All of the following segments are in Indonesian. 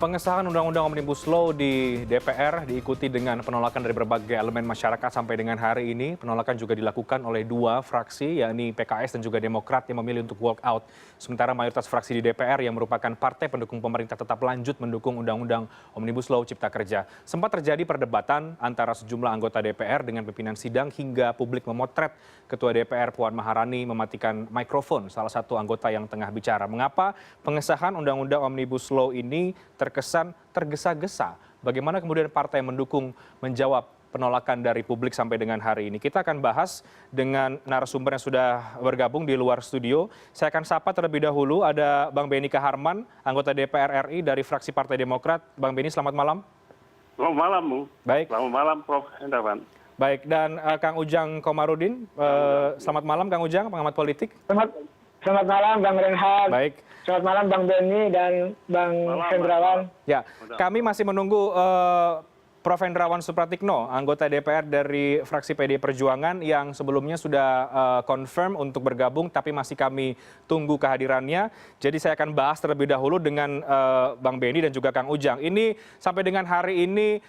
Pengesahan Undang-Undang Omnibus Law di DPR diikuti dengan penolakan dari berbagai elemen masyarakat sampai dengan hari ini. Penolakan juga dilakukan oleh dua fraksi, yakni PKS dan juga Demokrat yang memilih untuk walk out. Sementara mayoritas fraksi di DPR yang merupakan partai pendukung pemerintah tetap lanjut mendukung Undang-Undang Omnibus Law Cipta Kerja. Sempat terjadi perdebatan antara sejumlah anggota DPR dengan pimpinan sidang hingga publik memotret Ketua DPR Puan Maharani mematikan mikrofon salah satu anggota yang tengah bicara. Mengapa pengesahan Undang-Undang Omnibus Law ini terkesan tergesa-gesa? Bagaimana kemudian partai mendukung menjawab penolakan dari publik sampai dengan hari ini? Kita akan bahas dengan narasumber yang sudah bergabung di luar studio. Saya akan sapa terlebih dahulu, ada Bang Benny Kaharman, anggota DPR RI dari fraksi Partai Demokrat. Bang Benny, selamat malam. Selamat malam, Bu. Baik. Selamat malam, Prof. Hendrawan. Baik, dan Kang Ujang Komarudin, selamat malam Kang Ujang, pengamat politik. Selamat malam Bang Renhard. Baik. Selamat malam Bang Benny dan Bang Hendrawan. Ya, kami masih menunggu Prof. Hendrawan Supratikno, anggota DPR dari fraksi PD Perjuangan yang sebelumnya sudah confirm untuk bergabung, tapi masih kami tunggu kehadirannya. Jadi saya akan bahas terlebih dahulu dengan Bang Benny dan juga Kang Ujang. Ini sampai dengan hari ini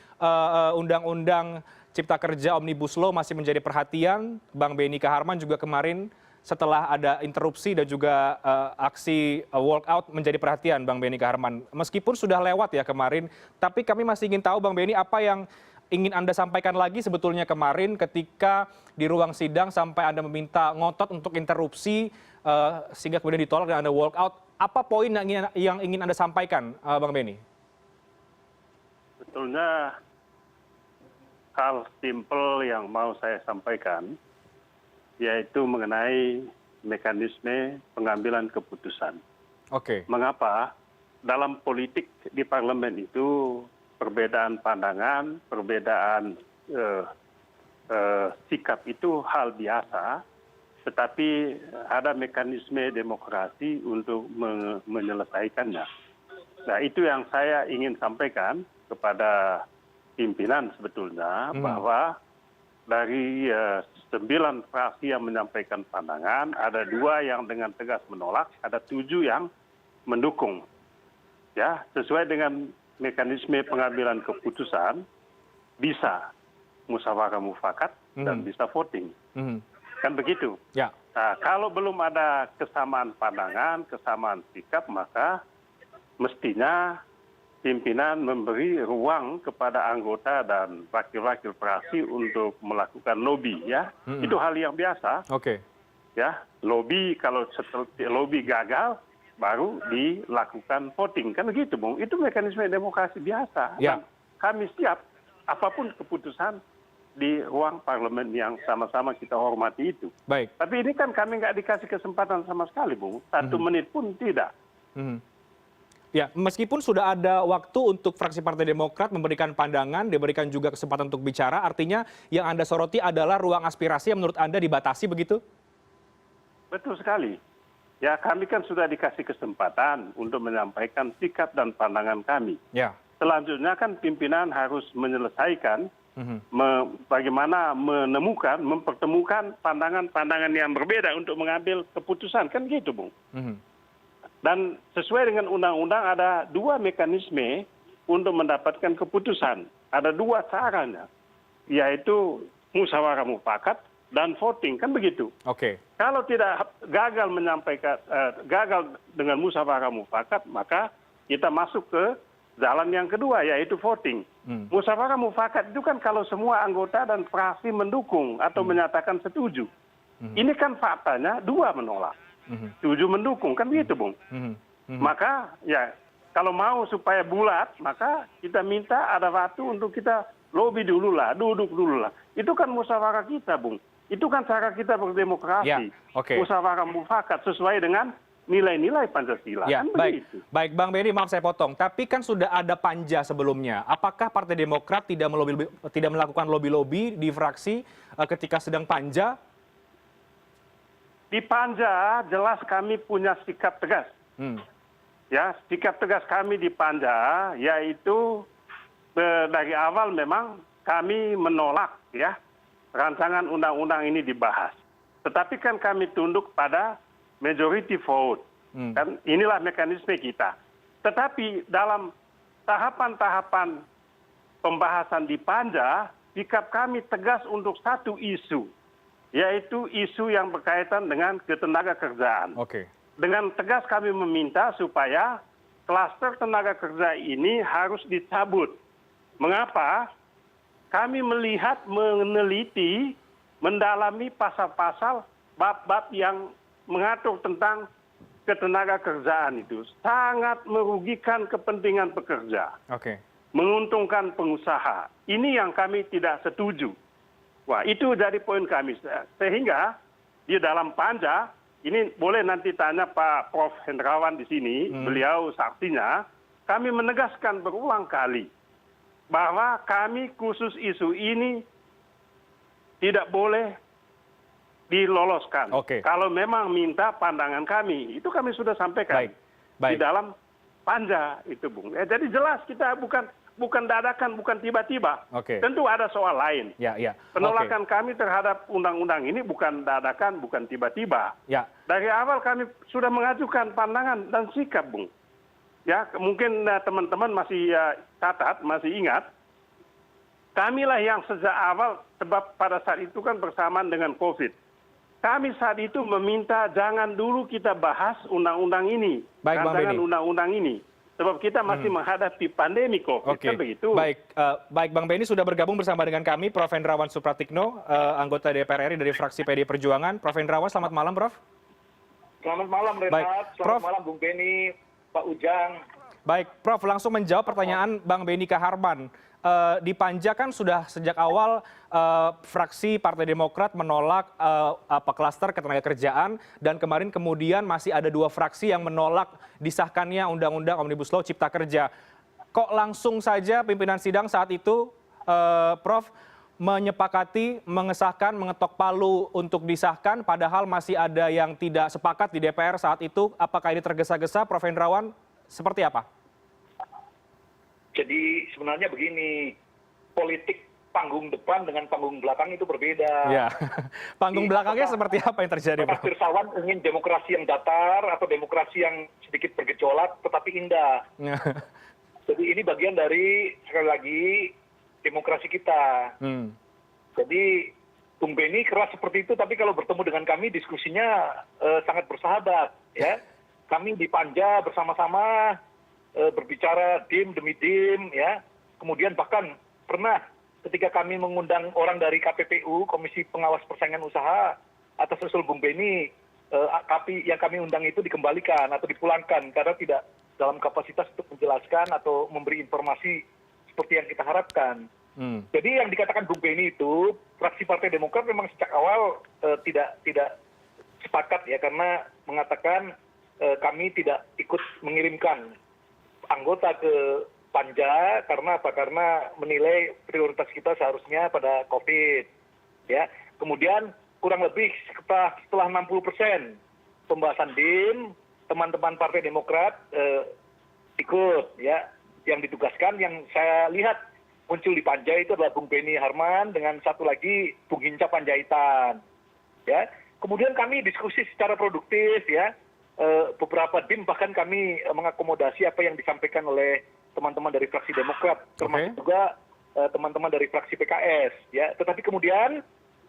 Undang-Undang Cipta Kerja Omnibus Law masih menjadi perhatian. Bang Benny Kaharman juga kemarin setelah ada interupsi dan juga aksi walkout menjadi perhatian Bang Benny Kaharman. Meskipun sudah lewat ya kemarin, tapi kami masih ingin tahu Bang Benny apa yang ingin Anda sampaikan lagi sebetulnya kemarin ketika di ruang sidang sampai Anda meminta ngotot untuk interupsi sehingga kemudian ditolak dan Anda walkout. Apa poin yang ingin Anda sampaikan Bang Benny? Sebetulnya hal simpel yang mau saya sampaikan yaitu mengenai mekanisme pengambilan keputusan. Oke. Mengapa dalam politik di parlemen itu perbedaan pandangan, perbedaan sikap itu hal biasa, tetapi ada mekanisme demokrasi untuk menyelesaikannya. Nah, itu yang saya ingin sampaikan kepada pimpinan sebetulnya, bahwa dari 9 fraksi yang menyampaikan pandangan, ada 2 yang dengan tegas menolak, ada 7 yang mendukung. Ya, sesuai dengan mekanisme pengambilan keputusan, bisa musyawarah mufakat dan bisa voting. Kan begitu? Ya. Nah, kalau belum ada kesamaan pandangan, kesamaan sikap, maka mestinya pimpinan memberi ruang kepada anggota dan wakil-wakil fraksi untuk melakukan lobby, ya. Itu hal yang biasa. Oke. Ya, lobby kalau lobby gagal baru dilakukan voting, kan begitu, Bung. Itu mekanisme demokrasi biasa. Ya. Dan kami siap apapun keputusan di ruang parlemen yang sama-sama kita hormati itu. Baik. Tapi ini kan kami nggak dikasih kesempatan sama sekali, Bung. 1 menit pun tidak. Ya, meskipun sudah ada waktu untuk fraksi Partai Demokrat memberikan pandangan, diberikan juga kesempatan untuk bicara, artinya yang Anda soroti adalah ruang aspirasi yang menurut Anda dibatasi begitu? Betul sekali. Ya, kami kan sudah dikasih kesempatan untuk menyampaikan sikap dan pandangan kami. Ya. Selanjutnya kan pimpinan harus menyelesaikan bagaimana mempertemukan pandangan-pandangan yang berbeda untuk mengambil keputusan. Kan gitu, Bung. Dan sesuai dengan undang-undang ada 2 mekanisme untuk mendapatkan keputusan. Ada 2 caranya, yaitu musyawarah mufakat dan voting, kan begitu. Oke. Kalau tidak gagal dengan musyawarah mufakat, maka kita masuk ke jalan yang kedua, yaitu voting. Musyawarah mufakat itu kan kalau semua anggota dan fraksi mendukung atau menyatakan setuju. Ini kan faktanya 2 menolak. 7 mendukung, kan begitu, Bung. Maka ya kalau mau supaya bulat, maka kita minta ada waktu untuk kita lobby dulu lah, duduk dulu lah. Itu kan musyawarah kita, Bung. Itu kan cara kita berdemokrasi. Ya, oke. Musyawarah mufakat sesuai dengan nilai-nilai Pancasila. Ya, kan baik. begitu. Baik, Bang Benny, maaf saya potong. Tapi kan sudah ada panja sebelumnya. Apakah Partai Demokrat tidak melakukan lobby-lobby di fraksi ketika sedang panja? Di panja jelas kami punya sikap tegas. Ya, sikap tegas kami di panja yaitu dari awal memang kami menolak ya rancangan undang-undang ini dibahas. Tetapi kan kami tunduk pada majority vote. Kan inilah mekanisme kita. Tetapi dalam tahapan-tahapan pembahasan di Panja, sikap kami tegas untuk satu isu, yaitu isu yang berkaitan dengan ketenaga kerjaan. Oke. Dengan tegas kami meminta supaya klaster tenaga kerja ini harus dicabut. Mengapa? Kami melihat, meneliti, mendalami pasal-pasal, bab-bab yang mengatur tentang ketenaga kerjaan itu sangat merugikan kepentingan pekerja, menguntungkan pengusaha. Ini yang kami tidak setuju. Wah, itu dari poin kami. Sehingga di dalam Panja, ini boleh nanti tanya Pak Prof. Hendrawan di sini, beliau saksinya, kami menegaskan berulang kali bahwa kami khusus isu ini tidak boleh diloloskan. Kalau memang minta pandangan kami, itu kami sudah sampaikan di dalam Panja itu, Bung. Jadi jelas kita bukan dadakan, bukan tiba-tiba. Tentu ada soal lain. Penolakan kami terhadap undang-undang ini bukan dadakan, bukan tiba-tiba. Dari awal kami sudah mengajukan pandangan dan sikap, Bung. Ya, mungkin teman-teman masih catat, masih ingat. Kamilah yang sejak awal, sebab pada saat itu kan bersamaan dengan COVID. Kami saat itu meminta jangan dulu kita bahas undang-undang ini. Rancangan undang-undang ini. Sebab kita masih menghadapi pandemi COVID. Kan begitu. Baik, Bang Benny sudah bergabung bersama dengan kami, Prof. Hendrawan Supratikno, anggota DPR RI dari fraksi PD Perjuangan. Prof. Hendrawan, selamat malam, Prof. Selamat malam, Renat. Selamat malam, Bung Benny, Pak Ujang. Baik, Prof. Langsung menjawab pertanyaan Bang Benny Kaharman. Di Panja kan sudah sejak awal fraksi Partai Demokrat menolak klaster ketenagakerjaan, dan kemarin kemudian masih ada 2 fraksi yang menolak disahkannya Undang-Undang Omnibus Law Cipta Kerja. Kok langsung saja pimpinan sidang saat itu, Prof, menyepakati, mengesahkan, mengetok palu untuk disahkan, padahal masih ada yang tidak sepakat di DPR saat itu? Apakah ini tergesa-gesa, Prof. Hendrawan? Seperti apa? Jadi sebenarnya begini, politik panggung depan dengan panggung belakang itu berbeda. Ya, panggung belakangnya seperti apa yang terjadi, Prof? Filsawan ingin demokrasi yang datar atau demokrasi yang sedikit bergejolak tetapi indah. Jadi ini bagian dari, sekali lagi, demokrasi kita. Jadi Bung Benny keras seperti itu, tapi kalau bertemu dengan kami diskusinya sangat bersahabat. Ya, kami di Panja bersama-sama berbicara dim demi dim, ya. Kemudian bahkan pernah ketika kami mengundang orang dari KPPU, Komisi Pengawas Persaingan Usaha, atas usul Bung Benny, yang kami undang itu dikembalikan atau dipulangkan karena tidak dalam kapasitas untuk menjelaskan atau memberi informasi seperti yang kita harapkan. Jadi yang dikatakan Bung Benny itu, fraksi Partai Demokrat memang sejak awal tidak sepakat, ya, karena mengatakan kami tidak ikut mengirimkan anggota ke Panja karena apa? Karena menilai prioritas kita seharusnya pada COVID. Ya, kemudian kurang lebih setelah 60% pembahasan DIM, teman-teman Partai Demokrat ikut, ya. Yang ditugaskan, yang saya lihat muncul di Panja itu adalah Bung Benny Harman dengan satu lagi Bung Hinca Panjaitan. Ya, kemudian kami diskusi secara produktif, ya. Beberapa DIM bahkan kami mengakomodasi apa yang disampaikan oleh teman-teman dari fraksi Demokrat, termasuk juga teman-teman dari fraksi PKS, ya. Tetapi kemudian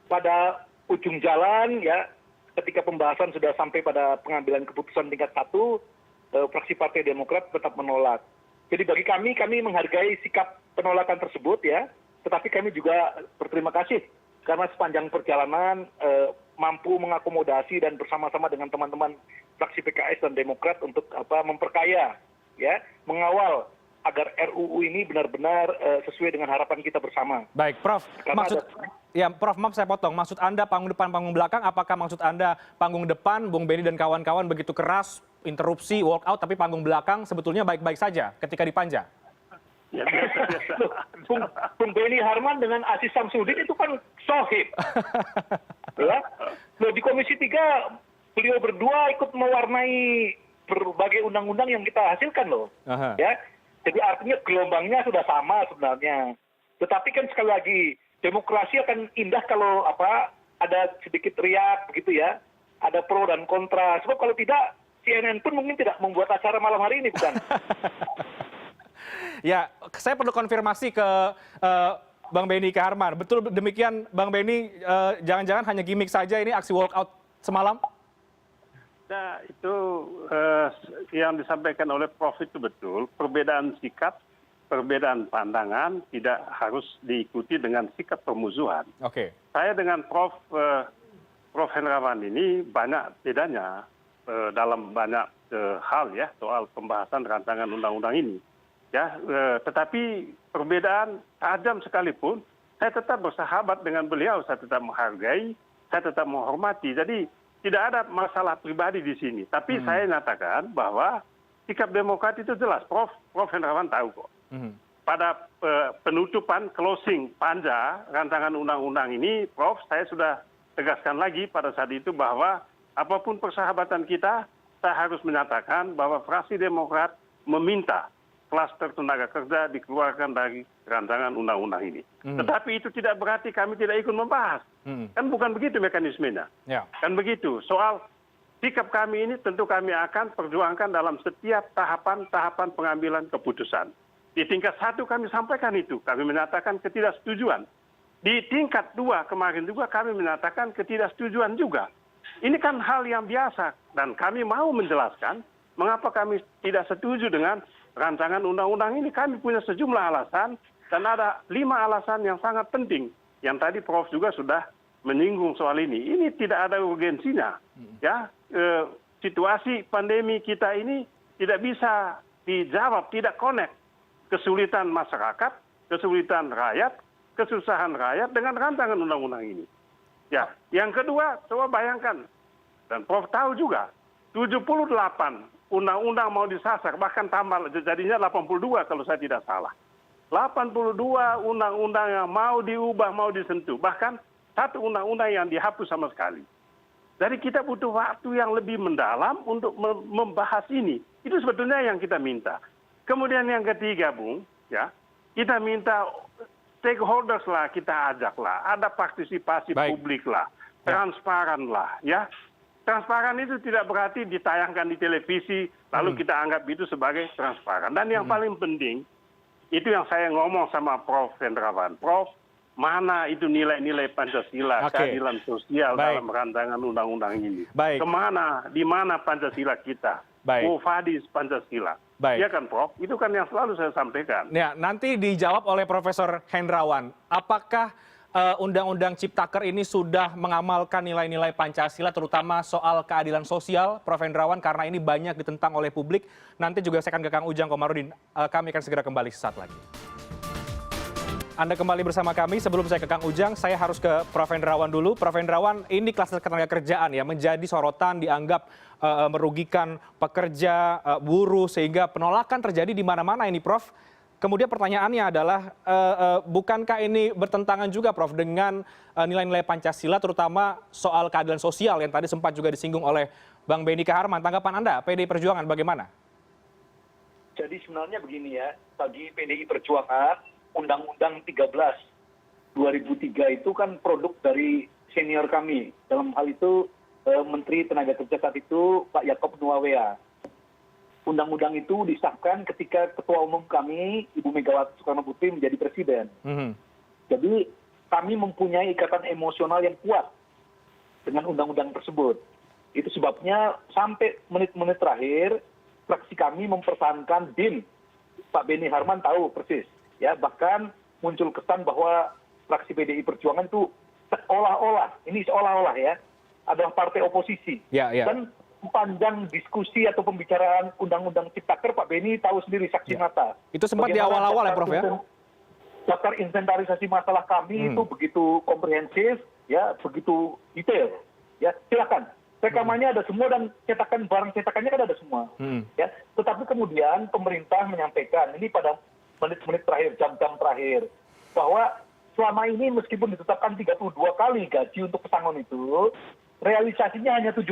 pada ujung jalan, ya, ketika pembahasan sudah sampai pada pengambilan keputusan tingkat 1, fraksi Partai Demokrat tetap menolak. Jadi bagi kami menghargai sikap penolakan tersebut, ya. Tetapi kami juga berterima kasih karena sepanjang perjalanan mampu mengakomodasi dan bersama-sama dengan teman-teman fraksi PKS dan Demokrat untuk memperkaya, ya, mengawal agar RUU ini benar-benar sesuai dengan harapan kita bersama. Baik, Prof. Prof, maaf saya potong. Maksud Anda panggung depan, panggung belakang, apakah maksud Anda panggung depan, Bung Benny dan kawan-kawan begitu keras, interupsi, walk out, tapi panggung belakang sebetulnya baik-baik saja ketika di Panja? Ya, Bung Benny Harman dengan Aziz Samsudin itu kan sohib. Ya. Di Komisi 3 beliau berdua ikut mewarnai berbagai undang-undang yang kita hasilkan loh. Ya. Jadi artinya gelombangnya sudah sama sebenarnya. Tetapi kan sekali lagi, demokrasi akan indah kalau ada sedikit riak begitu, ya. Ada pro dan kontra. Sebab kalau tidak, CNN pun mungkin tidak membuat acara malam hari ini, bukan? Ya, saya perlu konfirmasi ke Bang Benny Kaharman. Betul demikian, Bang Benny, jangan-jangan hanya gimmick saja ini aksi walkout semalam? Nah, itu yang disampaikan oleh Prof itu betul. Perbedaan sikap, perbedaan pandangan tidak harus diikuti dengan sikap permusuhan. Oke. Saya dengan Prof Hendrawan ini banyak bedanya dalam banyak hal ya soal pembahasan rancangan undang-undang ini. Ya, tetapi perbedaan tajam sekalipun, saya tetap bersahabat dengan beliau, saya tetap menghargai, saya tetap menghormati. Jadi tidak ada masalah pribadi di sini. Tapi saya nyatakan bahwa sikap Demokrat itu jelas. Prof Hendrawan tahu kok. Pada penutupan closing panja rancangan undang-undang ini, Prof, saya sudah tegaskan lagi pada saat itu bahwa apapun persahabatan kita, saya harus menyatakan bahwa fraksi Demokrat meminta klaster tenaga kerja dikeluarkan dari rancangan undang-undang ini. Tetapi itu tidak berarti kami tidak ikut membahas. Kan bukan begitu mekanismenya. Ya. Kan begitu. Soal sikap kami ini tentu kami akan perjuangkan dalam setiap tahapan-tahapan pengambilan keputusan. Di tingkat 1 kami sampaikan itu. Kami menyatakan ketidaksetujuan. Di tingkat 2 kemarin juga kami menyatakan ketidaksetujuan juga. Ini kan hal yang biasa. Dan kami mau menjelaskan mengapa kami tidak setuju dengan rancangan undang-undang ini. Kami punya sejumlah alasan dan ada 5 alasan yang sangat penting. Yang tadi Prof juga sudah menyinggung soal ini. Ini tidak ada urgensinya. Ya, situasi pandemi kita ini tidak bisa dijawab, tidak connect. Kesulitan masyarakat, kesulitan rakyat, kesusahan rakyat dengan rancangan undang-undang ini. Ya, yang kedua, coba bayangkan, dan Prof tahu juga, 78 undang-undang mau disasar, bahkan tambah jadinya 82 kalau saya tidak salah. 82 undang-undang yang mau diubah, mau disentuh. Bahkan satu undang-undang yang dihapus sama sekali. Jadi kita butuh waktu yang lebih mendalam untuk membahas ini. Itu sebetulnya yang kita minta. Kemudian yang ketiga, Bung, ya, kita minta stakeholders lah, kita ajak lah. Ada partisipasi publik lah, transparan lah, ya. Transparan itu tidak berarti ditayangkan di televisi, lalu kita anggap itu sebagai transparan. Dan yang paling penting, itu yang saya ngomong sama Prof Hendrawan. Prof, mana itu nilai-nilai Pancasila, keadilan sosial dalam rancangan undang-undang ini? Kemana, di mana Pancasila kita? Quo-vadis Pancasila. Iya kan, Prof? Itu kan yang selalu saya sampaikan. Ya, nanti dijawab oleh Profesor Hendrawan. Apakah Undang-Undang Ciptaker ini sudah mengamalkan nilai-nilai Pancasila, terutama soal keadilan sosial, Prof Hendrawan, karena ini banyak ditentang oleh publik. Nanti juga saya akan ke Kang Ujang Komarudin. Kami akan segera kembali sesaat lagi. Anda kembali bersama kami. Sebelum saya ke Kang Ujang, saya harus ke Prof Hendrawan dulu. Prof Hendrawan, ini klaster ketenagakerjaan ya, menjadi sorotan, dianggap merugikan pekerja, buruh, sehingga penolakan terjadi di mana-mana ini, Prof. Kemudian pertanyaannya adalah, bukankah ini bertentangan juga, Prof, dengan nilai-nilai Pancasila, terutama soal keadilan sosial yang tadi sempat juga disinggung oleh Bang Benny Kaharman. Tanggapan Anda, PDI Perjuangan bagaimana? Jadi sebenarnya begini ya, bagi PDI Perjuangan, Undang-Undang 13 2003 itu kan produk dari senior kami. Dalam hal itu Menteri Tenaga Kerja saat itu Pak Yaakob Nuawea. Undang-undang itu disahkan ketika Ketua Umum kami, Ibu Megawati Soekarno Putri, menjadi Presiden. Jadi kami mempunyai ikatan emosional yang kuat dengan undang-undang tersebut. Itu sebabnya sampai menit-menit terakhir, fraksi kami mempertahankan DIN. Pak Benny Harman tahu persis. Ya, bahkan muncul kesan bahwa fraksi PDI Perjuangan itu seolah-olah ya, adalah partai oposisi. Dan panjang diskusi atau pembicaraan Undang-Undang Ciptaker, Pak Benny tahu sendiri saksi mata. Itu sempat di awal-awal ya, Prof ya? Daftar inventarisasi masalah kami itu begitu komprehensif, ya, begitu detail. Ya, silakan. Rekamannya ada semua dan barang cetakannya kan ada semua. Ya, tetapi kemudian pemerintah menyampaikan ini pada menit-menit terakhir, jam-jam terakhir, bahwa selama ini meskipun ditetapkan 32 kali gaji untuk pesangon itu, realisasinya hanya 7%.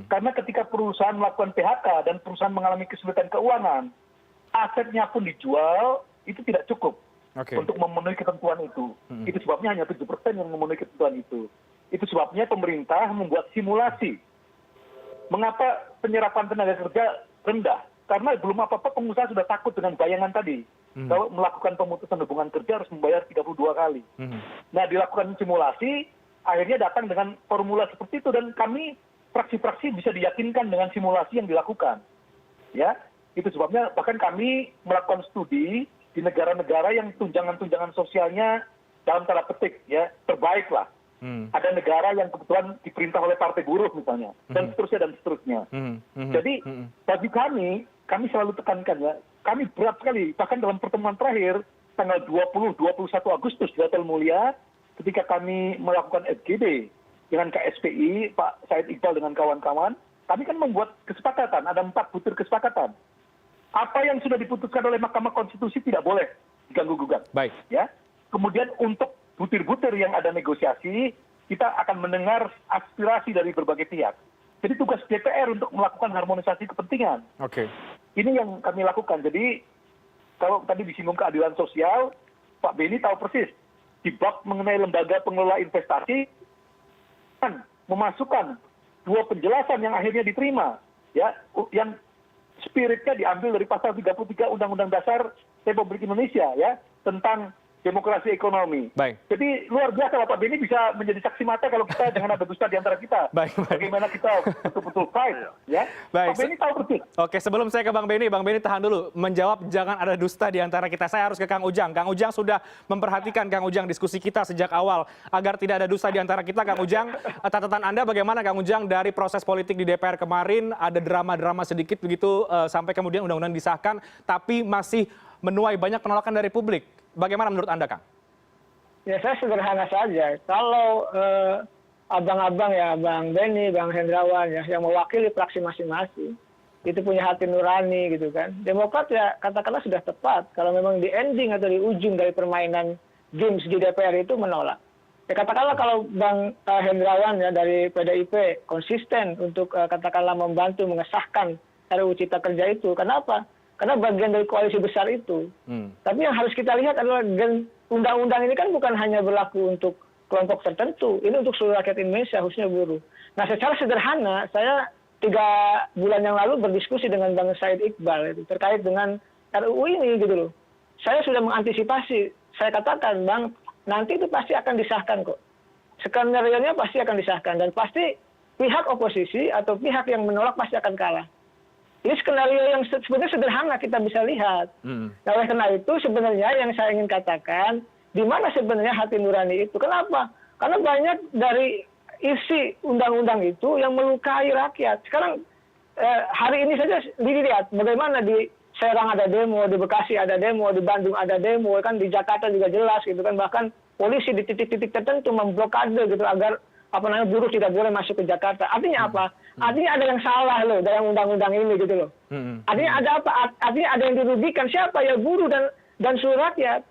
Karena ketika perusahaan melakukan PHK dan perusahaan mengalami kesulitan keuangan, asetnya pun dijual, itu tidak cukup untuk memenuhi ketentuan itu. Itu sebabnya hanya 7% yang memenuhi ketentuan itu. Itu sebabnya pemerintah membuat simulasi. Mengapa penyerapan tenaga kerja rendah? karena belum apa-apa pengusaha sudah takut dengan bayangan tadi. Kalau melakukan pemutusan hubungan kerja harus membayar 32 kali. Nah, dilakukan simulasi, akhirnya datang dengan formula seperti itu, dan kami fraksi-fraksi bisa diyakinkan dengan simulasi yang dilakukan. Ya, itu sebabnya bahkan kami melakukan studi di negara-negara yang tunjangan-tunjangan sosialnya dalam tanda petik ya terbaik lah. Ada negara yang kebetulan diperintah oleh partai buruh misalnya, dan seterusnya dan seterusnya. Jadi bagi kami selalu tekankan ya, kami berat sekali, bahkan dalam pertemuan terakhir tanggal 20-21 Agustus di Hotel Mulia, ketika kami melakukan FGD dengan KSPI, Pak Said Iqbal dengan kawan-kawan, kami kan membuat kesepakatan, ada 4 butir kesepakatan. Apa yang sudah diputuskan oleh Mahkamah Konstitusi tidak boleh diganggu-gugat. Baik. Ya. Kemudian untuk butir-butir yang ada negosiasi, kita akan mendengar aspirasi dari berbagai pihak. Jadi tugas DPR untuk melakukan harmonisasi kepentingan. Oke. Ini yang kami lakukan. Jadi kalau tadi disinggung keadilan sosial, Pak Beni tahu persis. Di bab mengenai lembaga pengelola investasi, kan memasukkan 2 penjelasan yang akhirnya diterima. Ya, yang spiritnya diambil dari pasal 33 Undang-Undang Dasar Republik Indonesia ya, tentang demokrasi ekonomi. Baik. Jadi luar biasa Pak Beni bisa menjadi saksi mata kalau kita jangan ada dusta di antara kita. Baik. Bagaimana kita betul-betul fight ya. Baik. Pak Beni tahu persis. Oke, sebelum saya ke Bang Beni tahan dulu. Menjawab jangan ada dusta di antara kita. Saya harus ke Kang Ujang. Kang Ujang sudah memperhatikan Kang Ujang diskusi kita sejak awal agar tidak ada dusta di antara kita. Kang Ujang, catatan Anda bagaimana Kang Ujang dari proses politik di DPR kemarin, ada drama-drama sedikit begitu sampai kemudian undang-undang disahkan tapi masih menuai banyak penolakan dari publik. Bagaimana menurut Anda, Kang? Ya, saya sederhana saja. Kalau abang-abang ya, Bang Beni, Bang Hendrawan ya, yang mewakili fraksi masing-masing, itu punya hati nurani gitu kan. Demokrat ya katakanlah sudah tepat. Kalau memang di ending atau di ujung dari permainan games di DPR itu menolak. Ya katakanlah kalau Bang Hendrawan ya dari PDIP konsisten untuk katakanlah membantu mengesahkan RUU Cipta Kerja itu. Kenapa? Karena bagian dari koalisi besar itu. Tapi yang harus kita lihat adalah undang-undang ini kan bukan hanya berlaku untuk kelompok tertentu. Ini untuk seluruh rakyat Indonesia, khususnya buruh. Nah secara sederhana, saya 3 bulan yang lalu berdiskusi dengan Bang Said Iqbal itu, terkait dengan RUU ini gitu loh. Saya sudah mengantisipasi. Saya katakan, Bang, nanti itu pasti akan disahkan kok. Skenario-nya pasti akan disahkan. Dan pasti pihak oposisi atau pihak yang menolak pasti akan kalah. Ini skenario yang sebenarnya sederhana kita bisa lihat. Nah, oleh karena itu sebenarnya yang saya ingin katakan, di mana sebenarnya hati nurani itu? Kenapa? Karena banyak dari isi undang-undang itu yang melukai rakyat. Sekarang hari ini saja dilihat bagaimana di Serang ada demo, di Bekasi ada demo, di Bandung ada demo, kan di Jakarta juga jelas gitu kan. Bahkan polisi di titik-titik tertentu memblokade gitu agar buruh tidak boleh masuk ke Jakarta. Artinya apa? Artinya ada yang salah loh dalam undang-undang ini gitu loh. Artinya ada apa? Artinya ada yang dirugikan. Siapa? Ya buruh dan seluruh rakyat.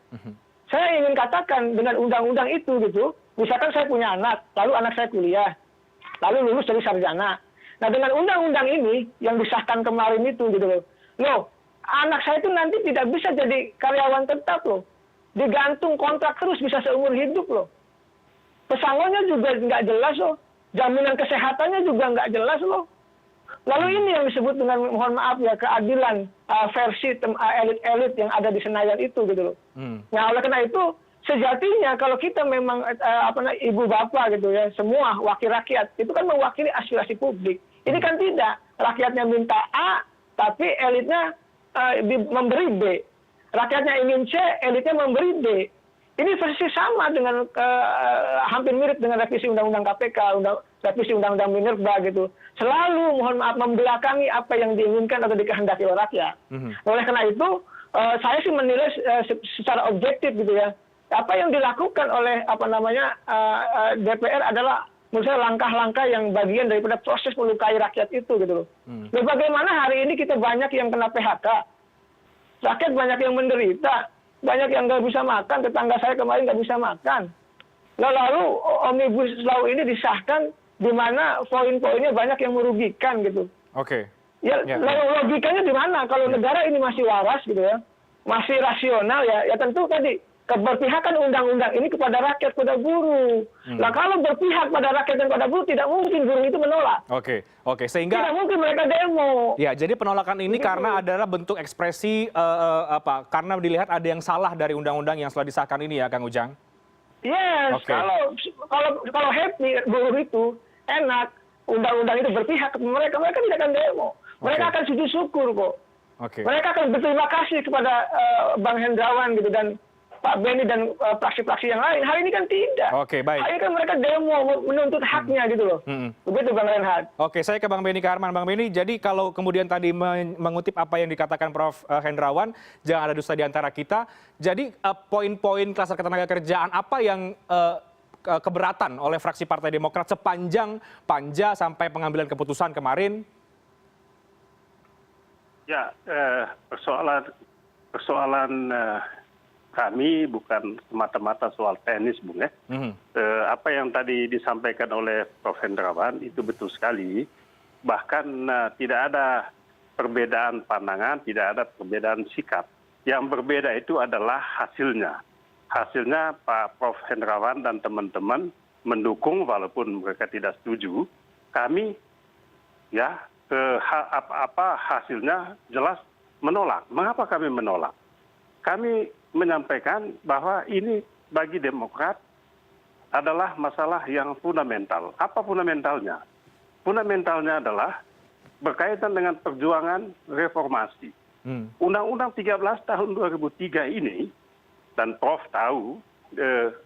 Saya ingin katakan dengan undang-undang itu gitu, misalkan saya punya anak, lalu anak saya kuliah, lalu lulus dari sarjana. Nah dengan undang-undang ini yang disahkan kemarin itu gitu loh, anak saya itu nanti tidak bisa jadi karyawan tetap loh. Digantung kontrak terus bisa seumur hidup loh. Pesangonnya juga nggak jelas loh. Jaminan kesehatannya juga nggak jelas loh. Lalu ini yang disebut dengan, mohon maaf ya, keadilan versi elit-elit yang ada di Senayan itu gitu loh. Nah oleh karena itu, sejatinya kalau kita memang ibu bapak gitu ya, semua wakil rakyat, itu kan mewakili aspirasi publik. Ini kan tidak. Rakyatnya minta A, tapi elitnya memberi B. Rakyatnya ingin C, elitnya memberi D. Ini persis sama dengan hampir mirip dengan revisi Undang-Undang KPK, revisi Undang-Undang Minerba gitu. Selalu mohon maaf membelakangi apa yang diinginkan atau dikehendaki oleh rakyat. Oleh karena itu, saya sih menilai secara objektif gitu ya. Apa yang dilakukan oleh DPR adalah menurut saya langkah-langkah yang bagian daripada proses melukai rakyat itu gitu loh. Bagaimana hari ini kita banyak yang kena PHK, rakyat banyak yang menderita. Banyak yang nggak bisa makan, tetangga saya kemarin nggak bisa makan. Lalu Omnibus Law ini disahkan di mana poin-poinnya banyak yang merugikan gitu. Oke. Ya, lalu logikanya di mana? Kalau negara ini masih waras gitu ya, masih rasional ya tentu tadi keberpihakan undang-undang ini kepada rakyat, kepada buruh. Nah kalau berpihak pada rakyat dan pada buruh, tidak mungkin buruh itu menolak. Oke. Sehingga tidak mungkin mereka demo. ya, jadi penolakan ini karena adalah bentuk ekspresi karena dilihat ada yang salah dari undang-undang yang setelah disahkan ini ya, Kang Ujang. Yes, kalau happy buruh itu enak, undang-undang itu berpihak ke mereka tidak akan demo. Mereka akan sujud syukur kok. Mereka akan berterima kasih kepada Bang Hendrawan gitu dan Pak Benny dan fraksi-fraksi yang lain. Hari ini kan tidak. Baik. Hari ini kan mereka demo menuntut haknya gitu loh. Begitu Bang Reinhardt. Saya ke Bang Benny Kaharman. Bang Benny, jadi kalau kemudian tadi mengutip apa yang dikatakan Prof. Hendrawan, jangan ada dusta di antara kita. Jadi poin-poin kluster ketenagakerjaan apa yang keberatan oleh fraksi Partai Demokrat sepanjang panja sampai pengambilan keputusan kemarin? Ya, persoalan kami bukan semata-mata soal teknis, Bung ya. Apa yang tadi disampaikan oleh Prof. Hendrawan itu betul sekali. Bahkan tidak ada perbedaan pandangan, tidak ada perbedaan sikap. Yang berbeda itu adalah hasilnya. Hasilnya Pak Prof. Hendrawan dan teman-teman mendukung walaupun mereka tidak setuju. Kami ya hasilnya jelas menolak. Mengapa kami menolak? Kami menyampaikan bahwa ini bagi Demokrat adalah masalah yang fundamental. Apa fundamentalnya? Fundamentalnya adalah berkaitan dengan perjuangan reformasi. Undang-Undang 13 tahun 2003 ini, dan Prof tahu,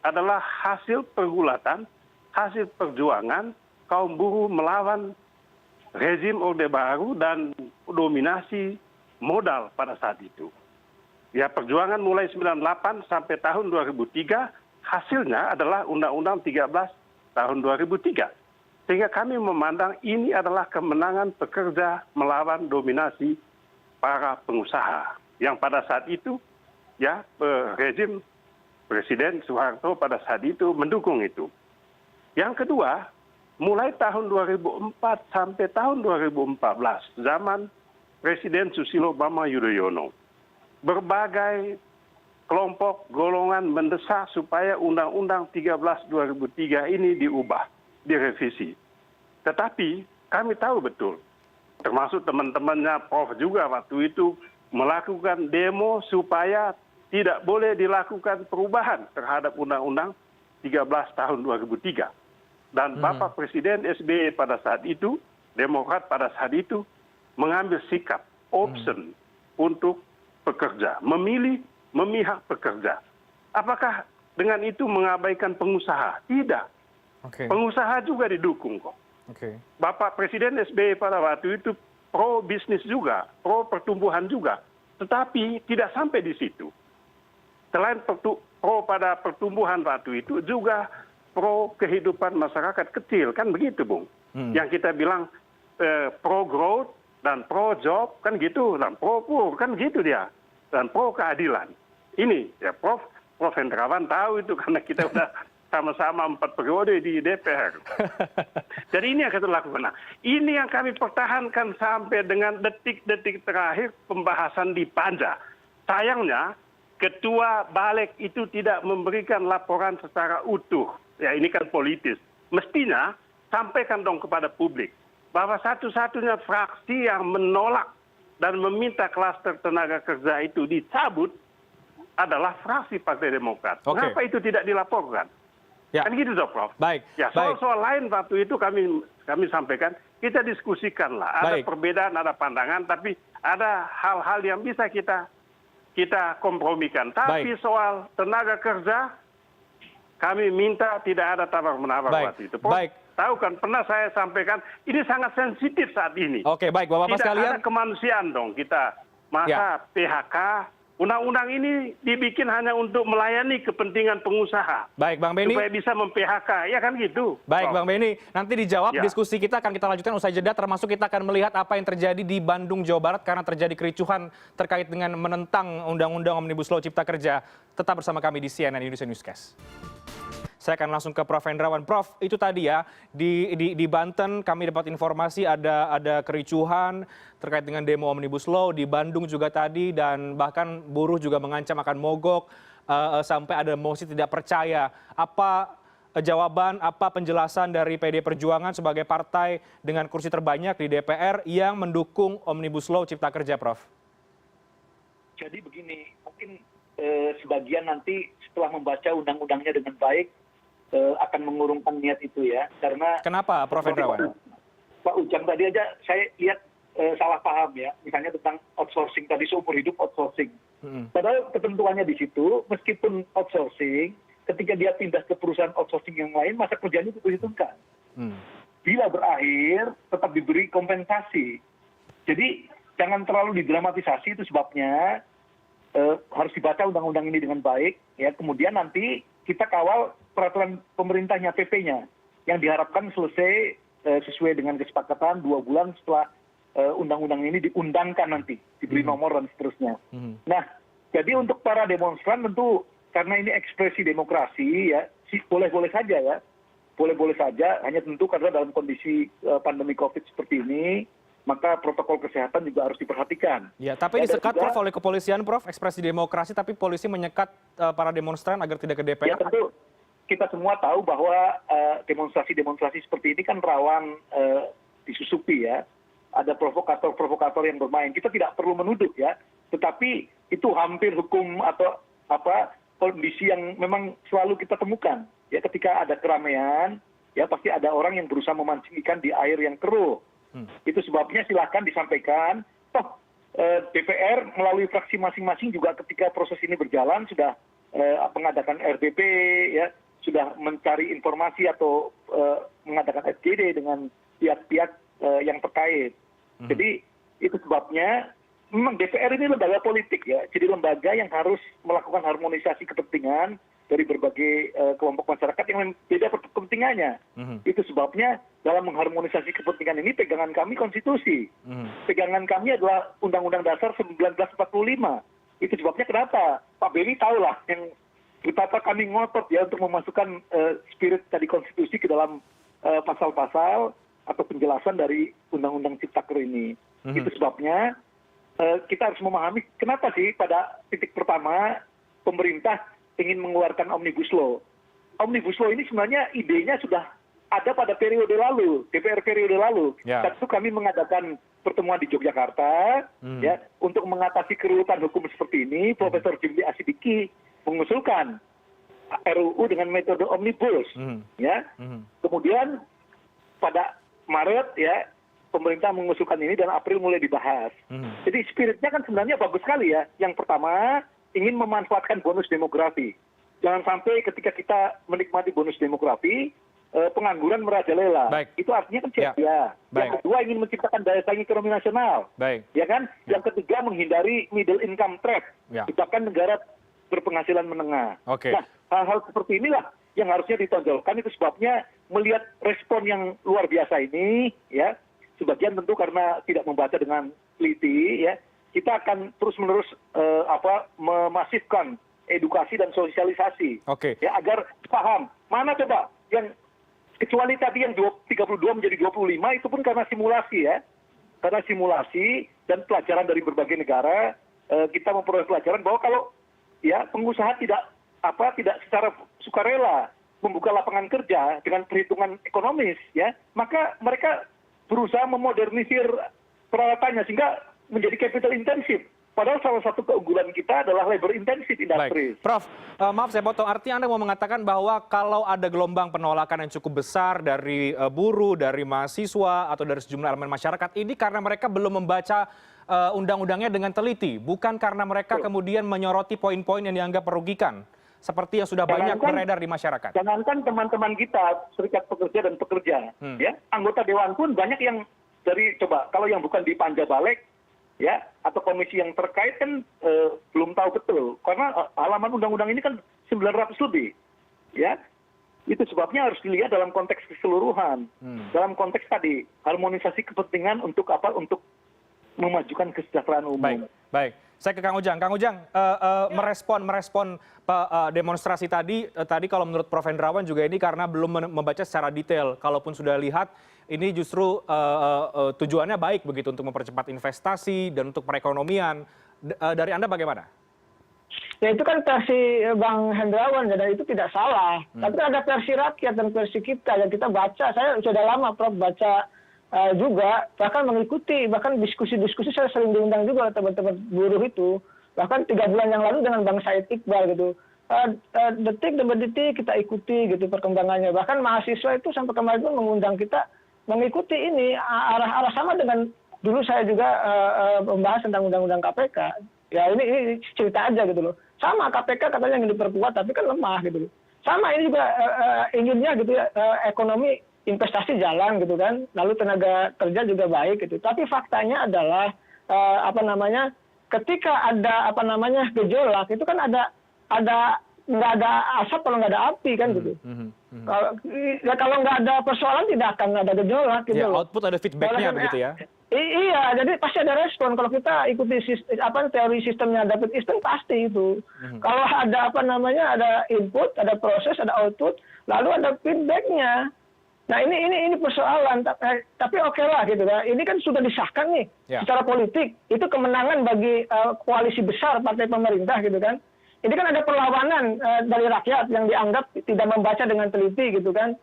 adalah hasil pergulatan, hasil perjuangan kaum buruh melawan rezim Orde Baru dan dominasi modal pada saat itu. Ya, perjuangan mulai 98 sampai tahun 2003, hasilnya adalah Undang-Undang 13 tahun 2003. Sehingga kami memandang ini adalah kemenangan pekerja melawan dominasi para pengusaha. Yang pada saat itu, ya, rezim Presiden Soeharto pada saat itu mendukung itu. Yang kedua, mulai tahun 2004 sampai tahun 2014, zaman Presiden Susilo Bambang Yudhoyono, berbagai kelompok golongan mendesak supaya Undang-Undang 13 2003 ini diubah, direvisi. Tetapi kami tahu betul, termasuk teman-temannya Prof juga waktu itu melakukan demo supaya tidak boleh dilakukan perubahan terhadap Undang-Undang 13 tahun 2003. Dan Bapak Presiden SBY pada saat itu, Demokrat pada saat itu, mengambil sikap, option untuk pekerja, memihak pekerja. Apakah dengan itu mengabaikan pengusaha? Tidak. Pengusaha juga didukung kok. Bapak Presiden SBY pada waktu itu pro bisnis juga, pro pertumbuhan juga. Tetapi tidak sampai di situ. Selain pro pada pertumbuhan waktu itu, juga pro kehidupan masyarakat kecil. Kan begitu, Bung. Yang kita bilang pro growth, dan pro job, kan gitu, dan pro poor, kan gitu dia, dan pro keadilan. Ini ya Prof. Hendrawan tahu itu karena kita udah sama-sama 4 periode di DPR. Jadi ini yang kita lakukan. Nah, ini yang kami pertahankan sampai dengan detik-detik terakhir pembahasan di Panja. Sayangnya Ketua Balik itu tidak memberikan laporan secara utuh. Ya ini kan politis. Mestinya sampaikan dong kepada publik bahwa satu-satunya fraksi yang menolak dan meminta klaster tenaga kerja itu dicabut adalah fraksi Partai Demokrat. Kenapa itu tidak dilaporkan? Ya. Kan gitu dong, Prof. Baik. Ya, soal lain waktu itu kami sampaikan, kita diskusikanlah. Ada perbedaan, ada pandangan, tapi ada hal-hal yang bisa kita kompromikan. Tapi soal tenaga kerja, kami minta tidak ada tawar-menawar waktu itu. Prof, tahu kan, pernah saya sampaikan, ini sangat sensitif saat ini. Baik, Bapak-Bapak sekalian. Tidak ada kemanusiaan dong kita. Masa PHK, undang-undang ini dibikin hanya untuk melayani kepentingan pengusaha. Baik, Bang Benny. Supaya bisa mem-PHK, ya kan gitu. Baik, Bang Benny. Nanti dijawab, diskusi kita akan kita lanjutkan usai jeda, termasuk kita akan melihat apa yang terjadi di Bandung, Jawa Barat, karena terjadi kericuhan terkait dengan menentang Undang-Undang Omnibus Law Cipta Kerja. Tetap bersama kami di CNN Indonesia Newscast. Saya akan langsung ke Prof. Hendrawan. Prof, itu tadi ya, di Banten kami dapat informasi ada kericuhan terkait dengan demo Omnibus Law, di Bandung juga tadi, dan bahkan buruh juga mengancam akan mogok, sampai ada mosi tidak percaya. Apa jawaban, apa penjelasan dari PD Perjuangan sebagai partai dengan kursi terbanyak di DPR yang mendukung Omnibus Law Cipta Kerja, Prof? Jadi begini, mungkin sebagian nanti setelah membaca undang-undangnya dengan baik akan mengurungkan niat itu ya, karena kenapa, Prof. Hendrawan? Pak Ujang tadi aja saya lihat salah paham ya, misalnya tentang outsourcing tadi, seumur hidup outsourcing. Padahal ketentuannya di situ, meskipun outsourcing, ketika dia pindah ke perusahaan outsourcing yang lain, masa kerjanya diperhitungkan. Bila berakhir, tetap diberi kompensasi. Jadi jangan terlalu didramatisasi, itu sebabnya harus dibaca undang-undang ini dengan baik. Ya, kemudian nanti kita kawal peraturan pemerintahnya, PP-nya, yang diharapkan selesai sesuai dengan kesepakatan 2 bulan setelah undang-undang ini diundangkan nanti, diberi nomor dan seterusnya. Nah, jadi untuk para demonstran tentu karena ini ekspresi demokrasi ya, boleh-boleh saja ya, boleh-boleh saja, hanya tentu karena dalam kondisi pandemi COVID seperti ini, maka protokol kesehatan juga harus diperhatikan. Ya, tapi disekat, Prof, oleh kepolisian, Prof, ekspresi demokrasi, tapi polisi menyekat para demonstran agar tidak ke DPR. Ya, tentu kita semua tahu bahwa demonstrasi-demonstrasi seperti ini kan rawan disusupi ya. Ada provokator-provokator yang bermain. Kita tidak perlu menuduh ya, tetapi itu hampir hukum atau kondisi yang memang selalu kita temukan. Ya, ketika ada keramaian, ya pasti ada orang yang berusaha memancing ikan di air yang keruh. Itu sebabnya silahkan disampaikan. DPR melalui fraksi masing-masing juga ketika proses ini berjalan sudah mengadakan RDP, ya sudah mencari informasi atau mengadakan SGD dengan pihak-pihak yang terkait. Jadi itu sebabnya memang DPR ini lembaga politik ya, jadi lembaga yang harus melakukan harmonisasi kepentingan dari berbagai kelompok masyarakat yang beda kepentingannya. Itu sebabnya dalam mengharmonisasi kepentingan ini pegangan kami konstitusi. Pegangan kami adalah Undang-Undang Dasar 1945. Itu sebabnya kenapa Pak Beni tahulah yang betapa kami ngotot ya untuk memasukkan spirit tadi konstitusi ke dalam pasal-pasal atau penjelasan dari Undang-Undang Cipta Kerja ini. Itu sebabnya kita harus memahami kenapa sih pada titik pertama pemerintah ingin mengeluarkan Omnibus Law. Omnibus Law ini sebenarnya idenya sudah ada pada periode lalu, DPR periode lalu. Dan itu kami mengadakan pertemuan di Yogyakarta ya untuk mengatasi keruwetan hukum seperti ini. Profesor Jimli Asidiki mengusulkan RUU dengan metode omnibus ya. Kemudian pada Maret ya pemerintah mengusulkan ini dan April mulai dibahas. Jadi spiritnya kan sebenarnya bagus sekali ya. Yang pertama ingin memanfaatkan bonus demografi. Jangan sampai ketika kita menikmati bonus demografi, pengangguran merajalela. Itu artinya kan sia-sia. Yang kedua ingin menciptakan daya saing ekonomi nasional. Ya kan? Yang ketiga menghindari middle income trap. Ciptakan negara berpenghasilan menengah. Nah, hal-hal seperti inilah yang harusnya ditonjolkan. Itu sebabnya melihat respon yang luar biasa ini, ya, sebagian tentu karena tidak membaca dengan teliti, ya, kita akan terus-menerus memasifkan edukasi dan sosialisasi, ya, agar paham mana coba yang kecuali tadi yang 32 menjadi 25 itu pun karena simulasi ya, karena simulasi dan pelajaran dari berbagai negara kita memperoleh pelajaran bahwa kalau ya pengusaha tidak secara sukarela membuka lapangan kerja dengan perhitungan ekonomis, ya, maka mereka berusaha memodernisir peralatannya sehingga menjadi capital intensif. Padahal salah satu keunggulan kita adalah labor intensive industry. Prof, maaf saya potong. Artinya Anda mau mengatakan bahwa kalau ada gelombang penolakan yang cukup besar dari buruh, dari mahasiswa, atau dari sejumlah elemen masyarakat, ini karena mereka belum membaca undang-undangnya dengan teliti, bukan karena mereka kemudian menyoroti poin-poin yang dianggap merugikan, seperti yang sudah banyak beredar di masyarakat. Jangankan teman-teman kita, serikat pekerja dan pekerja, ya, anggota dewan pun banyak yang dari, coba, kalau yang bukan di Panja Balek, ya, atau komisi yang terkait kan belum tahu betul, karena halaman undang-undang ini kan 900 lebih, ya. Itu sebabnya harus dilihat dalam konteks keseluruhan, dalam konteks tadi harmonisasi kepentingan untuk apa? Untuk memajukan kesejahteraan umum. Baik. Saya ke Kang Ujang. Kang Ujang, merespon demonstrasi tadi kalau menurut Prof. Hendrawan juga ini karena belum membaca secara detail. Kalaupun sudah lihat, ini justru tujuannya baik begitu untuk mempercepat investasi dan untuk perekonomian. Dari Anda bagaimana? Ya itu kan versi Bang Hendrawan, dan itu tidak salah. Tapi ada versi rakyat dan versi kita yang kita baca. Saya sudah lama Prof baca juga, bahkan mengikuti, bahkan diskusi-diskusi saya sering diundang juga oleh teman-teman buruh itu. Bahkan 3 bulan yang lalu dengan Bang Said Iqbal gitu. Detik demi detik kita ikuti gitu perkembangannya. Bahkan mahasiswa itu sampai kemarin pun mengundang kita mengikuti ini arah-arah sama dengan dulu saya juga membahas tentang undang-undang KPK. Ya ini cerita aja gitu loh. Sama KPK katanya ingin diperkuat tapi kan lemah gitu loh. Sama ini juga inginnya gitu ya, ekonomi investasi jalan gitu kan, lalu tenaga kerja juga baik gitu. Tapi faktanya adalah ketika ada gejolak itu kan ada nggak ada asap kalau nggak ada api kan gitu. Kalau nggak ada persoalan tidak akan ada gejolak gitu. Ya, output ada feedbacknya begitu ya. Iya, jadi pasti ada respon. Kalau kita ikuti teori sistemnya David Easton pasti itu. Kalau ada ada input, ada proses, ada output, lalu ada feedbacknya. Nah ini persoalan, tapi oke lah gitu kan. Ini kan sudah disahkan nih secara politik. Itu kemenangan bagi koalisi besar partai pemerintah gitu kan. Ini kan ada perlawanan dari rakyat yang dianggap tidak membaca dengan teliti gitu kan.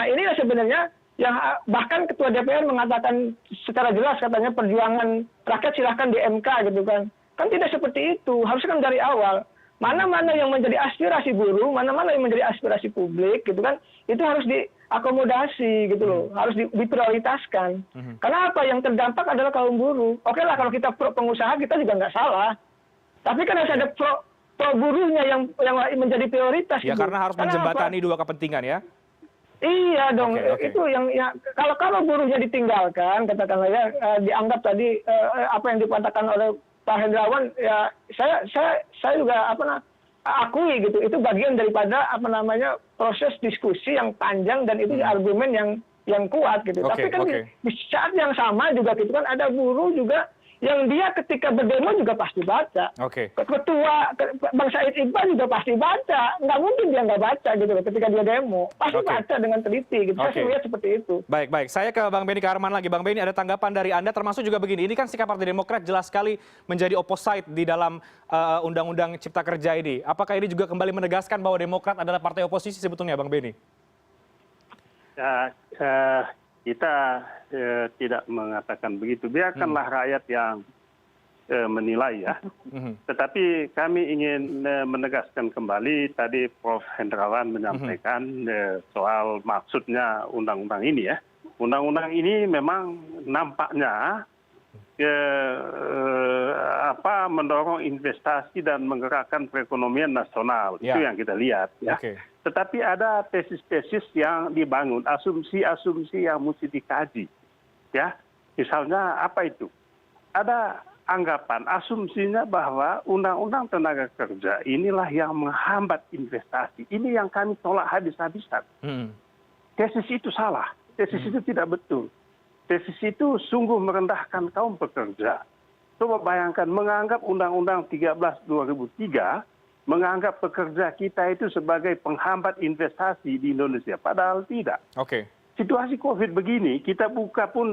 Ini sebenarnya yang bahkan Ketua DPR mengatakan secara jelas katanya perjuangan rakyat silahkan di MK gitu kan. Kan tidak seperti itu. Harusnya kan dari awal. Mana-mana yang menjadi aspirasi buruh, mana-mana yang menjadi aspirasi publik gitu kan, itu harus diakomodasi gitu loh, harus diprioritaskan. Karena apa? Yang terdampak adalah kaum buruh. Oke lah kalau kita pro pengusaha kita juga nggak salah. Tapi kan harus ada pro buruhnya yang menjadi prioritas. Ya gitu. karena harus menjembatani dua kepentingan ya. Iya dong, Okay. itu yang ya, kalau buruhnya ditinggalkan, katakanlah ya dianggap tadi apa yang dikatakan oleh Pak Hendrawan, ya saya juga akui gitu, itu bagian daripada proses diskusi yang panjang dan itu argumen yang kuat gitu. Tapi kan di saat yang sama juga gitu kan ada buruh juga yang dia ketika berdemo juga pasti baca. Ketua Bang Said Iqbal juga pasti baca. Nggak mungkin dia nggak baca gitu loh ketika dia demo. Pasti baca dengan teliti gitu. Saya melihat seperti itu. Baik. Saya ke Bang Benny Kaharman lagi. Bang Benny, ada tanggapan dari Anda termasuk juga begini. Ini kan sikap Partai Demokrat jelas sekali menjadi opposite di dalam Undang-Undang Cipta Kerja ini. Apakah ini juga kembali menegaskan bahwa Demokrat adalah partai oposisi sebetulnya, Bang Benny? Ya, kita tidak mengatakan begitu. Biarkanlah rakyat yang menilai ya. Tetapi kami ingin menegaskan kembali tadi Prof. Hendrawan menyampaikan soal maksudnya undang-undang ini ya. Undang-undang ini memang nampaknya mendorong investasi dan menggerakkan perekonomian nasional. Itu yang kita lihat ya. Tetapi ada tesis-tesis yang dibangun, asumsi-asumsi yang mesti dikaji. Ya, misalnya apa itu? Ada anggapan, asumsinya bahwa undang-undang tenaga kerja inilah yang menghambat investasi. Ini yang kami tolak habis-habisan. Tesis itu salah, tesis itu tidak betul. Tesis itu sungguh merendahkan kaum pekerja. Coba bayangkan, menganggap Undang-Undang 13/2003 menganggap pekerja kita itu sebagai penghambat investasi di Indonesia. Padahal tidak. Situasi COVID begini, kita buka pun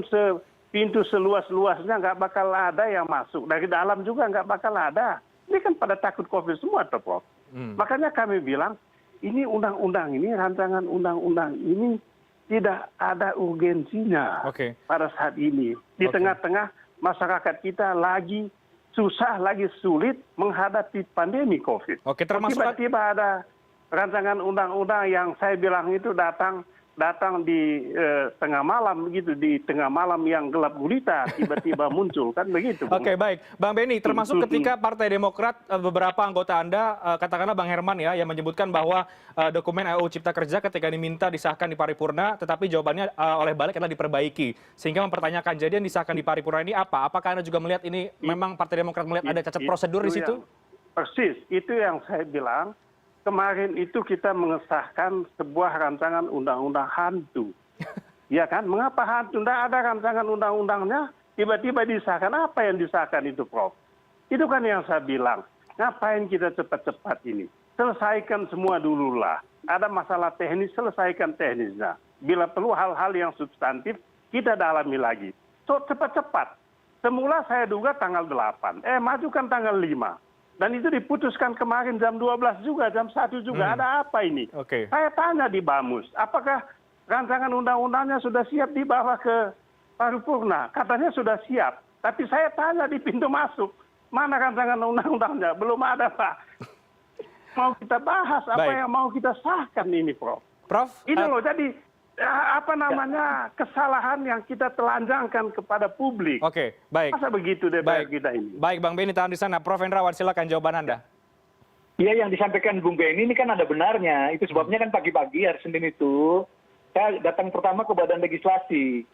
pintu seluas-luasnya nggak bakal ada yang masuk. Dari dalam juga nggak bakal ada. Ini kan pada takut COVID semua, Prof. Makanya kami bilang, ini undang-undang ini, rancangan undang-undang ini tidak ada urgensinya pada saat ini. Di tengah-tengah masyarakat kita lagi susah, lagi sulit menghadapi pandemi COVID. Tiba-tiba ada rancangan undang-undang yang saya bilang itu datang di tengah malam begitu, di tengah malam yang gelap gulita tiba-tiba muncul kan begitu. Baik, Bang Benny, termasuk ketika Partai Demokrat beberapa anggota Anda, katakanlah Bang Herman ya, yang menyebutkan bahwa dokumen RUU Cipta Kerja ketika diminta disahkan di paripurna, tetapi jawabannya oleh balik adalah diperbaiki, sehingga mempertanyakan jadi yang disahkan di paripurna ini apa? Apakah Anda juga melihat ini memang Partai Demokrat melihat ada cacat prosedur di situ? Persis, itu yang saya bilang. Kemarin itu kita mengesahkan sebuah rancangan undang-undang hantu. Ya kan? Mengapa hantu? Tidak ada rancangan undang-undangnya, tiba-tiba disahkan. Apa yang disahkan itu, Prof? Itu kan yang saya bilang. Ngapain kita cepat-cepat ini? Selesaikan semua dululah. Ada masalah teknis, selesaikan teknisnya. Bila perlu hal-hal yang substantif, kita dalami lagi. So, cepat-cepat. Semula saya duga tanggal 8. Majukan tanggal 5. Dan itu diputuskan kemarin jam 12 juga, jam 1 juga. Ada apa ini? Saya tanya di Bamus, apakah rancangan undang-undangnya sudah siap dibawa ke paripurna? Katanya sudah siap. Tapi saya tanya di pintu masuk, mana rancangan undang-undangnya? Belum ada, Pak. Mau kita bahas apa yang mau kita sahkan ini, Prof. Ini loh, jadi kesalahan yang kita telanjangkan kepada publik. Oke, baik. Masa begitu DPR kita ini? Baik, Bang Benny tahan di sana. Prof. Hendrawan, silakan jawaban Anda. Iya, yang disampaikan Bung Benny ini kan ada benarnya. Itu sebabnya kan pagi-pagi hari Senin itu, saya datang pertama ke Badan Legislasi.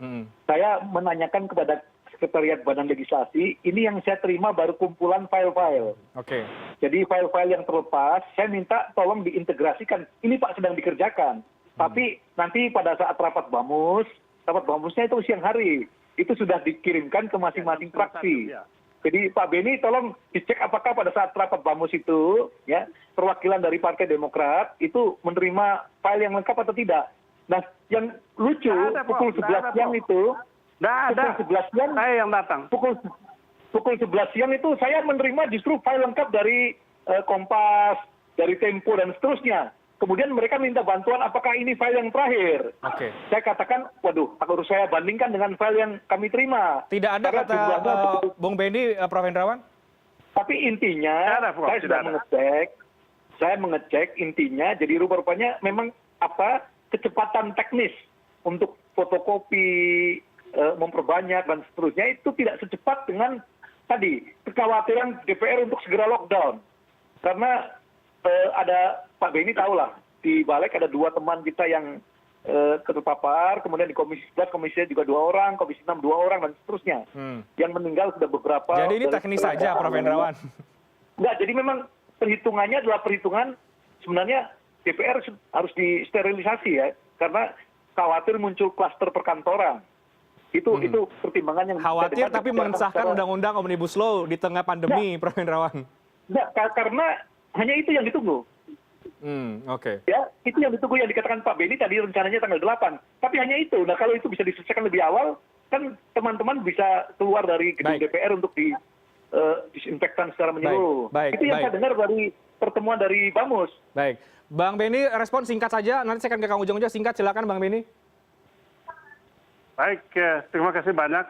Saya menanyakan kepada Sekretariat Badan Legislasi, ini yang saya terima baru kumpulan file-file. Jadi file-file yang terlepas, saya minta tolong diintegrasikan. Ini Pak sedang dikerjakan. Tapi nanti pada saat rapat Bamusnya itu siang hari. Itu sudah dikirimkan ke masing-masing fraksi. Jadi Pak Benny tolong dicek apakah pada saat rapat Bamus itu, ya, perwakilan dari Partai Demokrat itu menerima file yang lengkap atau tidak. Nah, yang lucu, pukul 11 siang itu, Pukul 11 siang, saya yang datang. Pukul 11 siang itu saya menerima justru file lengkap dari Kompas, dari Tempo, dan seterusnya. Kemudian mereka minta bantuan apakah ini file yang terakhir. Saya katakan, waduh, harus saya bandingkan dengan file yang kami terima. Tidak ada kata Bung Benny, Prof. Hendrawan? Tapi intinya, saya mengecek intinya, jadi rupa-rupanya memang kecepatan teknis untuk fotokopi, memperbanyak dan seterusnya itu tidak secepat dengan tadi kekhawatiran DPR untuk segera lockdown. Karena ada Pak Benny tahu lah, di Balik ada 2 teman kita yang terpapar, kemudian di Komisi 11, Komisi juga 2 orang, Komisi 6 2 orang dan seterusnya. Yang meninggal sudah beberapa. Jadi ini teknis saja, Prof. Hendrawan? Enggak, jadi memang perhitungannya adalah perhitungan sebenarnya DPR harus disterilisasi ya, karena khawatir muncul klaster perkantoran. Itu pertimbangan yang khawatir tapi mengesahkan undang-undang Omnibus Law di tengah pandemi, Prof. Hendrawan. Enggak, karena hanya itu yang ditunggu. Ya, itu yang ditunggu yang dikatakan Pak Benny tadi rencananya tanggal 8. Tapi hanya itu. Nah, kalau itu bisa diselesaikan lebih awal, kan teman-teman bisa keluar dari gedung DPR untuk disinfektan secara menyeluruh. Itu yang saya dengar dari pertemuan dari Bamus. Baik. Bang Benny, respon singkat saja. Nanti saya akan ke Kang Ujang juga. Singkat, silakan Bang Benny. Baik, terima kasih banyak.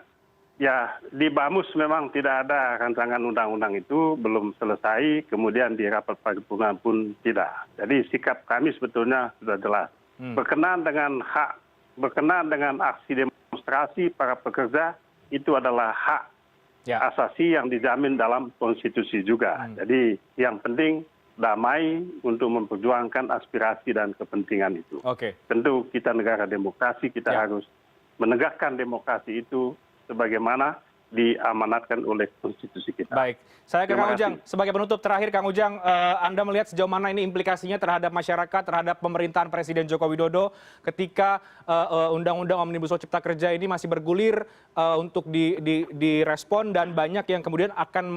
Ya, di Bamus memang tidak ada rancangan undang-undang itu, belum selesai, kemudian di rapat paripurna pun tidak. Jadi sikap kami sebetulnya sudah jelas. Berkenaan dengan aksi demonstrasi para pekerja, itu adalah hak asasi yang dijamin dalam konstitusi juga. Jadi yang penting damai untuk memperjuangkan aspirasi dan kepentingan itu. Tentu kita negara demokrasi, kita harus menegakkan demokrasi itu sebagaimana diamanatkan oleh konstitusi kita. Baik, saya ke Kang Ujang. Sebagai penutup terakhir, Kang Ujang, Anda melihat sejauh mana ini implikasinya terhadap masyarakat, terhadap pemerintahan Presiden Joko Widodo ketika Undang-Undang Omnibus Law Cipta Kerja ini masih bergulir untuk direspon dan banyak yang kemudian akan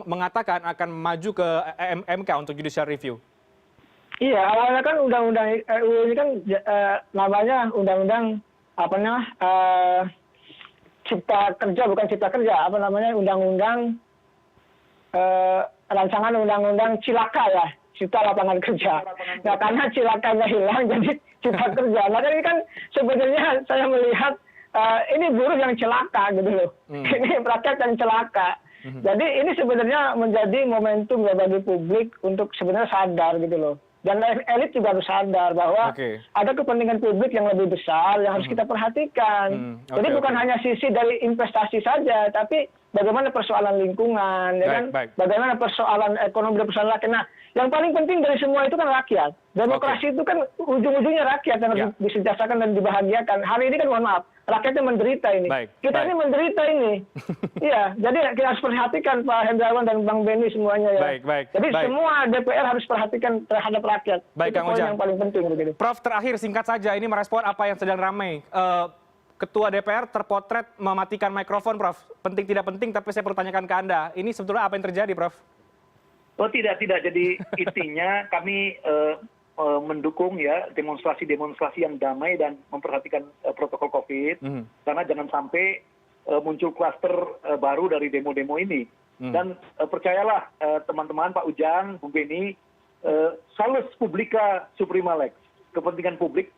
mengatakan akan maju ke MK untuk judicial review. Iya, awalnya kan undang-undang RUU ini kan namanya undang-undang Cipta Kerja, bukan Cipta Kerja, undang-undang rancangan undang-undang Cilaka ya, Cipta Lapangan Kerja. Nah, karena cilakanya hilang jadi Cipta Kerja. Maka ini kan sebenarnya saya melihat ini buruh yang celaka gitu loh. Ini rakyat yang celaka. Jadi ini sebenarnya menjadi momentum ya bagi publik untuk sebenarnya sadar gitu loh. Dan elit juga harus sadar bahwa ada kepentingan publik yang lebih besar yang harus kita perhatikan. Jadi bukan hanya sisi dari investasi saja, tapi bagaimana persoalan lingkungan, ya kan? Bagaimana persoalan ekonomi dan persoalan rakyat. Nah, yang paling penting dari semua itu kan rakyat. Demokrasi itu kan ujung-ujungnya rakyat yang harus disejahterakan dan dibahagiakan. Hari ini kan mohon maaf, rakyatnya menderita ini. Kita ini menderita ini. Iya, jadi kita harus perhatikan Pak Hendrawan dan Bang Benny semuanya ya. Jadi semua DPR harus perhatikan terhadap rakyat. Itu poin yang paling penting begitu. Prof, terakhir singkat saja ini merespon apa yang sedang ramai. Ketua DPR terpotret mematikan mikrofon, Prof. Penting tidak penting, tapi saya perlu tanyakan ke Anda. Ini sebetulnya apa yang terjadi, Prof? Oh tidak. Jadi intinya kami mendukung ya demonstrasi yang damai dan memperhatikan protokol COVID, karena jangan sampai muncul klaster baru dari demo-demo ini. Dan percayalah teman-teman, Pak Ujang, Bung Beni, salus publica suprema lex, kepentingan publik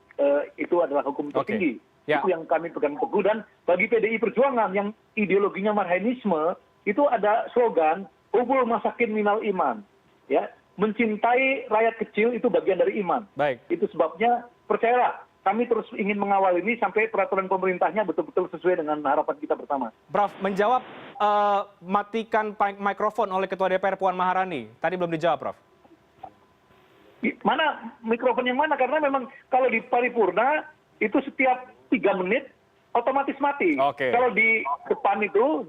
itu adalah hukum tertinggi. Ya. Itu yang kami pegang teguh. Dan bagi PDI Perjuangan yang ideologinya marhaenisme, itu ada slogan hubul masakin minal iman, ya, mencintai rakyat kecil itu bagian dari iman. Baik. Itu sebabnya percayalah, kami terus ingin mengawal ini sampai peraturan pemerintahnya betul-betul sesuai dengan harapan kita bersama. Prof, menjawab matikan mikrofon oleh Ketua DPR Puan Maharani. Tadi belum dijawab, Prof. Mana mikrofon yang mana? Karena memang kalau di paripurna itu setiap 3 menit otomatis mati. Oke. Kalau di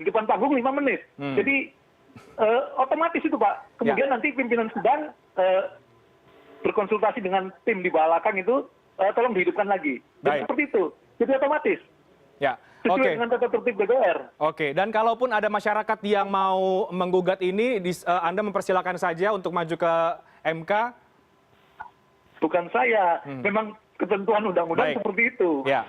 depan panggung 5 menit. Jadi otomatis itu, Pak. Kemudian nanti pimpinan sedang berkonsultasi dengan tim di belakang itu, tolong dihidupkan lagi. Dan seperti itu. Jadi otomatis. Ya. Sesuai dengan tata tertib DPR. Oke, dan kalaupun ada masyarakat yang mau menggugat ini, Anda mempersilakan saja untuk maju ke MK? Bukan saya. Memang ketentuan undang-undang seperti itu. Ya.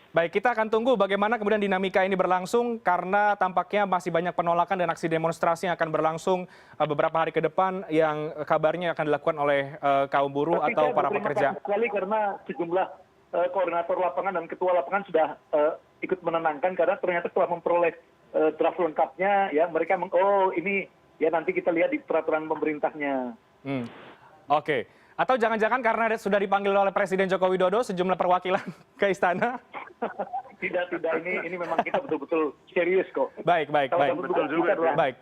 Baik, kita akan tunggu bagaimana kemudian dinamika ini berlangsung, karena tampaknya masih banyak penolakan dan aksi demonstrasi yang akan berlangsung beberapa hari ke depan yang kabarnya akan dilakukan oleh kaum buruh atau para pekerja. Tapi saya sekali karena sejumlah koordinator lapangan dan ketua lapangan sudah ikut menenangkan, karena ternyata setelah memperoleh draft lengkapnya, ya mereka ini ya nanti kita lihat di peraturan pemerintahnya. Oke. Atau jangan-jangan karena sudah dipanggil oleh Presiden Joko Widodo sejumlah perwakilan ke istana? Tidak. Ini memang kita betul-betul serius kok. Baik. Betul juga. Baik.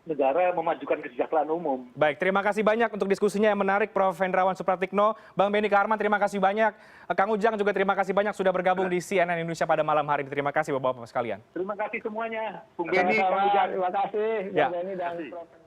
Negara memajukan kesejahteraan umum. Baik, terima kasih banyak untuk diskusinya yang menarik, Prof. Hendrawan Supratikno. Bang Benny Kaharman, terima kasih banyak. Kang Ujang juga terima kasih banyak sudah bergabung di CNN Indonesia pada malam hari ini. Terima kasih Bapak-Bapak sekalian. Terima kasih semuanya. Bung Benny, Kang Ujang. Terima kasih, Bang Benny dan Prof.